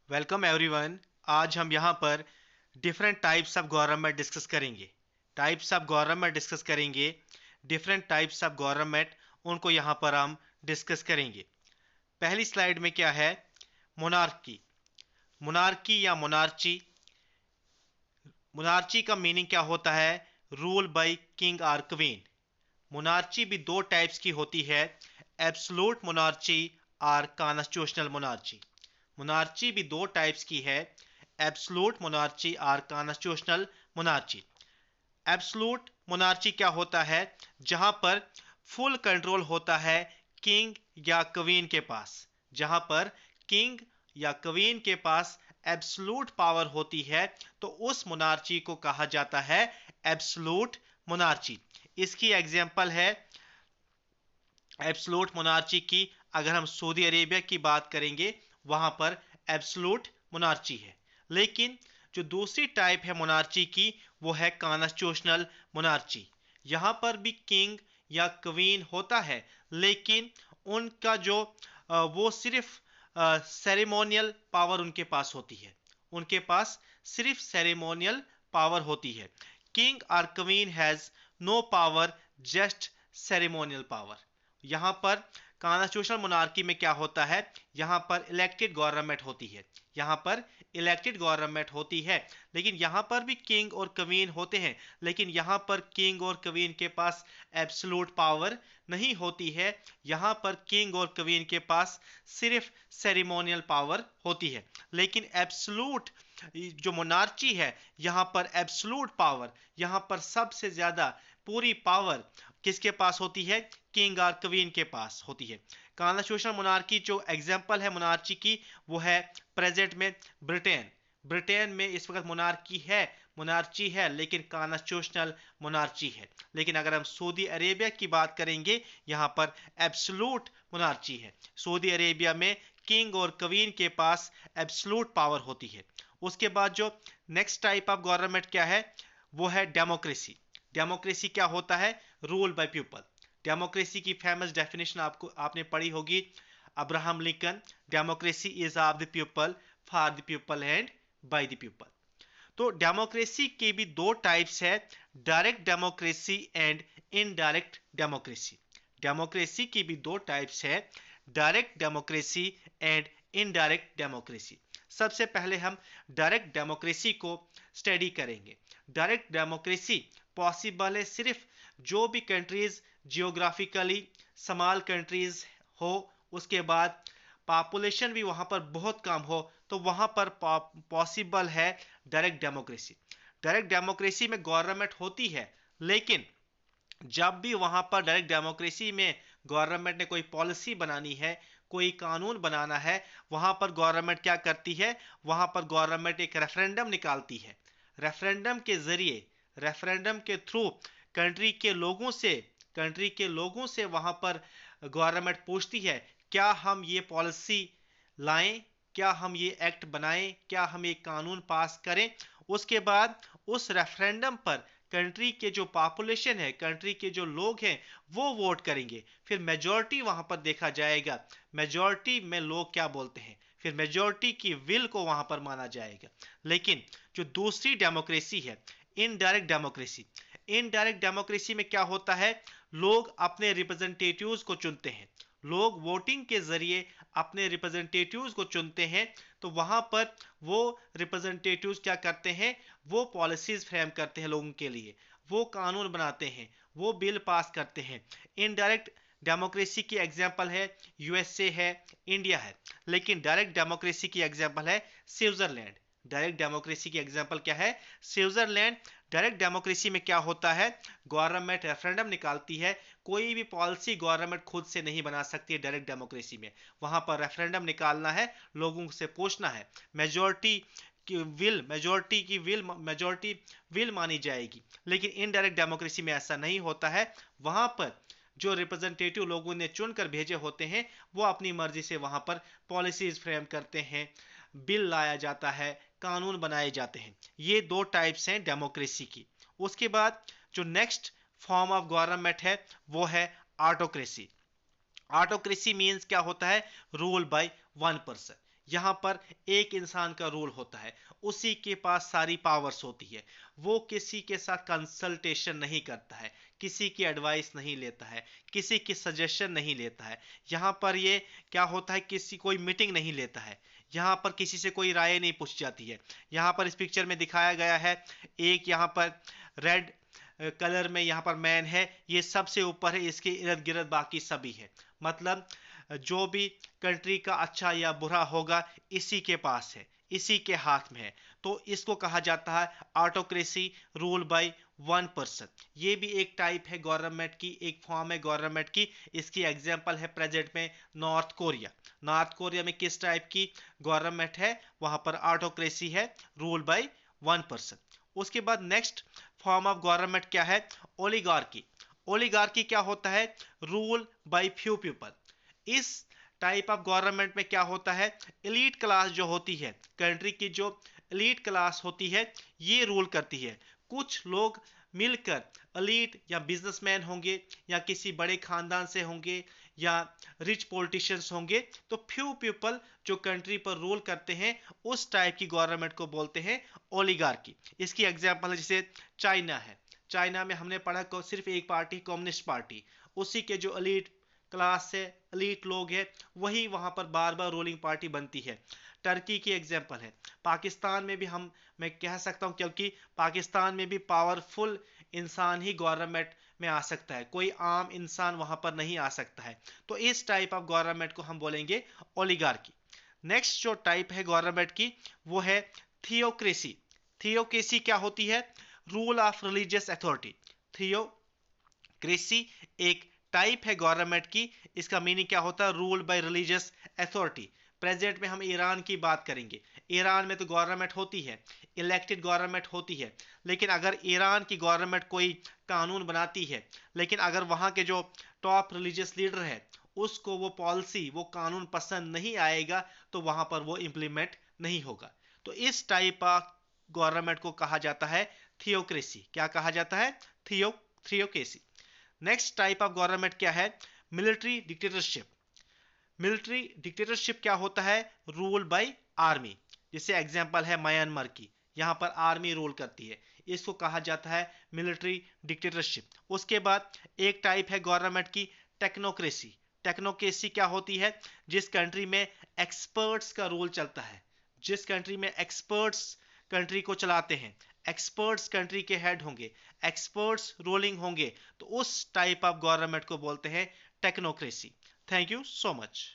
Welcome everyone. आज हम यहाँ पर different types of government discuss करेंगे। टाइप्स ऑफ गवर्नमेंट डिस्कस करेंगे। डिफरेंट टाइप्स ऑफ गवर्नमेंट, उनको यहाँ पर हम डिस्कस करेंगे। पहली स्लाइड में क्या है? मोनार्की। मोनार्की या मोनार्ची। मोनार्ची का मीनिंग क्या होता है? रूल बाय किंग और क्वीन। मोनार्ची भी दो टाइप्स की होती है, एब्सोल्यूट मोनार्ची और कॉन्स्टिट्यूशनल मोनार्ची। मोनार्ची भी दो टाइप्स की है, एब्सोल्यूट मोनार्ची और कॉन्स्टिट्यूशनल मोनार्ची। एब्सोल्यूट मोनार्ची क्या होता है? जहां पर फुल कंट्रोल होता है किंग या क्वीन के पास। जहां पर किंग या क्वीन के पास एब्सोल्यूट पावर होती है, तो उस मोनार्ची को कहा जाता है एब्सोल्यूट मोनार्ची। इसकी एग्जांपल है एब्सोल्यूट मोनार्ची की। अगर हम सऊदी अरेबिया की बात करेंगे, वहां पर एब्सोल्यूट मोनार्ची है। लेकिन जो दूसरी टाइप है मोनार्ची की, वो है कॉन्स्टिट्यूशनल मोनार्ची। यहां पर भी किंग या क्वीन होता है, लेकिन उनका जो वो सिर्फ सेरेमोनियल पावर उनके पास होती है। उनके पास सिर्फ सेरेमोनियल पावर होती है। किंग और queen has no power, just ceremonial power. यहां पर कॉन्स्टिट्यूशनल मोनार्की में क्या होता है? यहां पर इलेक्टेड गवर्नमेंट होती है। यहां पर इलेक्टेड गवर्नमेंट होती है, लेकिन यहां पर भी किंग और क्वीन होते हैं। लेकिन यहां पर किंग और क्वीन के पास एब्सोल्यूट पावर नहीं होती है। यहां पर किंग और क्वीन के पास सिर्फ सेरेमोनियल पावर होती है। लेकिन एब्सोल्यूट जो मोनार्ची है, यहां पर एब्सोल्यूट पावर, यहां पर सबसे ज्यादा पूरी पावर किसके पास होती है? किंग और क्वीन के पास होती है। कॉन्स्टिट्यूशनल मोनार्की जो एग्जांपल है मोनार्ची की, वो है प्रेजेंट में ब्रिटेन। ब्रिटेन में इस वक्त मोनार्की है, मोनार्ची है, लेकिन कॉन्स्टिट्यूशनल मोनार्ची है। लेकिन अगर हम सऊदी अरेबिया की बात करेंगे, यहां पर एब्सोल्यूट मोनार्ची है। सऊदी अरेबिया में किंग और क्वीन के पास एब्सोल्यूट पावर होती है। उसके बाद जो नेक्स्ट टाइप ऑफ गवर्नमेंट क्या है? वो है डेमोक्रेसी। डेमोक्रेसी क्या होता है? Rule by people. डेमोक्रेसी की फेमस डेफिनेशन आपने पढ़ी होगी, Abraham Lincoln, democracy is of the people, for the people and by the people. तो डेमोक्रेसी के भी दो टाइप्स है, direct democracy and indirect democracy. Democracy की भी दो टाइप्स है, direct democracy and indirect democracy. सबसे पहले हम डायरेक्ट डेमोक्रेसी को स्टडी करेंगे। डायरेक्ट डेमोक्रेसी पॉसिबल है सिर्फ जो भी कंट्रीज जियोग्राफिकली स्मॉल कंट्रीज हो, उसके बाद पॉपुलेशन भी वहां पर बहुत कम हो, तो वहां पर पॉसिबल है डायरेक्ट डेमोक्रेसी। डायरेक्ट डेमोक्रेसी में गवर्नमेंट होती है, लेकिन जब भी वहां पर डायरेक्ट डेमोक्रेसी में गवर्नमेंट ने कोई पॉलिसी बनानी है, कोई कानून बनाना है, वहां पर गवर्नमेंट क्या करती है? वहां पर गवर्नमेंट एक रेफरेंडम निकालती है। रेफरेंडम के जरिए, रेफरेंडम के थ्रू कंट्री के लोगों से वहां पर गवर्नमेंट पूछती है, क्या हम ये पॉलिसी लाएं, क्या हम ये एक्ट बनाएं, क्या हम ये कानून पास करें। उसके बाद उस रेफरेंडम पर कंट्री के जो पॉपुलेशन है, कंट्री के जो लोग हैं, वो वोट करेंगे। फिर मेजॉरिटी वहां पर देखा जाएगा, मेजॉरिटी में लोग क्या बोलते हैं, फिर मेजॉरिटी की विल को वहां पर माना जाएगा। लेकिन जो दूसरी डेमोक्रेसी है, इनडायरेक्ट डेमोक्रेसी, इनडायरेक्ट डेमोक्रेसी में क्या होता है? लोग अपने रिप्रेजेंटेटिव्स को चुनते हैं। लोग वोटिंग के जरिए अपने रिप्रेजेंटेटिव्स को चुनते हैं। तो वहां पर वो रिप्रेजेंटेटिव्स क्या करते हैं? वो पॉलिसीज फ्रेम करते हैं लोगों के लिए, वो कानून बनाते हैं, वो बिल पास करते हैं। इनडायरेक्ट डेमोक्रेसी की एग्जांपल है यूएसए है, इंडिया है। लेकिन डायरेक्ट डेमोक्रेसी की एग्जांपल है स्विट्जरलैंड। डायरेक्ट डेमोक्रेसी की एग्जांपल क्या है? स्विट्जरलैंड। डायरेक्ट डेमोक्रेसी में क्या होता है? गवर्नमेंट रेफरेंडम निकालती है। कोई भी पॉलिसी गवर्नमेंट खुद से नहीं बना सकती है डायरेक्ट डेमोक्रेसी में। वहां पर रेफरेंडम निकालना है, लोगों से पूछना है, मेजोरिटी विल मानी जाएगी। लेकिन इनडायरेक्ट डेमोक्रेसी में ऐसा नहीं होता है। वहां पर जो रिप्रेजेंटेटिव लोगों ने चुनकर भेजे होते हैं, वो अपनी मर्जी से वहां पर पॉलिसीज फ्रेम करते हैं, बिल लाया जाता है, कानून बनाए जाते हैं। ये दो टाइप्स हैं डेमोक्रेसी की। उसके बाद जो नेक्स्ट फॉर्म ऑफ गवर्नमेंट है, वो है ऑटोक्रेसी। ऑटोक्रेसी मींस क्या होता है? Rule by one person. यहाँ पर एक इंसान का रूल होता है, उसी के पास सारी पावर्स होती है, वो किसी के साथ कंसल्टेशन नहीं करता है, किसी की एडवाइस नहीं लेता है, किसी की सजेशन नहीं लेता है। यहाँ पर ये क्या होता है, किसी कोई मीटिंग नहीं लेता है, यहाँ पर किसी से कोई राय नहीं पूछी जाती है। यहाँ पर इस पिक्चर में दिखाया गया है, एक यहाँ पर रेड कलर में यहाँ पर मैन है, ये सबसे ऊपर है, इसके इर्द गिर्द बाकी सभी है। मतलब जो भी कंट्री का अच्छा या बुरा होगा इसी के पास है, इसी के हाथ में है। तो इसको कहा जाता है autocracy, rule by one person. ये भी एक टाइप है गवर्नमेंट की, एक फॉर्म है गवर्नमेंट की। इसकी एग्जांपल है प्रेजेंट में नॉर्थ कोरिया। नॉर्थ कोरिया में किस टाइप की गवर्नमेंट है, वहां पर ऑटोक्रेसी है, रूल बाय वन पर्सन। उसके बाद नेक्स्ट फॉर्म ऑफ गवर्नमेंट क्या है, ओलिगार्की। ओलिगार्की क्या होता है, रूल बाय फ्यू पीपल। इस टाइप ऑफ गवर्नमेंट में क्या होता है, एलीट क्लास जो होती है, कंट्री की जो एलीट क्लास होती है, ये रूल करती है। कुछ लोग मिलकर एलीट या बिजनेसमैन होंगे या किसी बड़े खानदान से होंगे या रिच पॉलिटिशियंस होंगे, तो फ्यू पीपल जो कंट्री पर रूल करते हैं, उस टाइप की गवर्नमेंट को बोलते हैं ओलिगार्की। इसकी एग्जांपल है जैसे चाइना है, चाइना में हमने पढ़ा को सिर्फ एक पार्टी, कम्युनिस्ट पार्टी, उसी के जो एलीट क्लास से एलीट लोग हैं वही वहां पर बार बार रूलिंग पार्टी बनती है। टर्की की एग्जांपल है, पाकिस्तान में भी मैं कह सकता हूं, क्योंकि पाकिस्तान में भी पावरफुल इंसान ही गवर्नमेंट में आ सकता है, कोई आम इंसान वहां पर नहीं आ सकता है। तो इस टाइप ऑफ गवर्नमेंट को हम बोलेंगे ओलिगार्की। नेक्स्ट जो टाइप है गवर्नमेंट की वो है थियोक्रेसी। थियोक्रेसी क्या होती है, rule of religious authority. Theocracy एक टाइप है गवर्नमेंट की, इसका मीनिंग क्या होता है, rule by religious authority. Present में हम ईरान की बात करेंगे, ईरान में तो गवर्नमेंट होती है, इलेक्टेड गवर्नमेंट होती है, लेकिन अगर ईरान की गवर्नमेंट कोई कानून बनाती है, लेकिन अगर वहां के जो टॉप रिलीजियस लीडर है उसको वो पॉलिसी, वो कानून पसंद नहीं आएगा, तो वहां पर वो इंप्लीमेंट नहीं होगा। तो इस टाइप ऑफ गवर्नमेंट को कहा जाता है थियोक्रेसी। क्या कहा जाता है, theocracy. Next type of government क्या है, मिलिट्री डिक्टेटरशिप। मिलिट्री डिक्टेटरशिप क्या होता है, रूल बाय आर्मी। जैसे एग्जांपल है म्यांमार की, यहां पर आर्मी रूल करती है, इसको कहा जाता है मिलिट्री डिक्टेटरशिप। उसके बाद एक टाइप है गवर्नमेंट की टेक्नोक्रेसी। टेक्नोक्रेसी क्या होती है, जिस कंट्री में एक्सपर्ट्स का रूल चलता है, जिस कंट्री में एक्सपर्ट्स कंट्री को चलाते हैं, एक्सपर्ट्स कंट्री के हेड होंगे, एक्सपर्ट्स रूलिंग होंगे, तो उस टाइप ऑफ गवर्नमेंट को बोलते हैं technocracy. Thank you so much.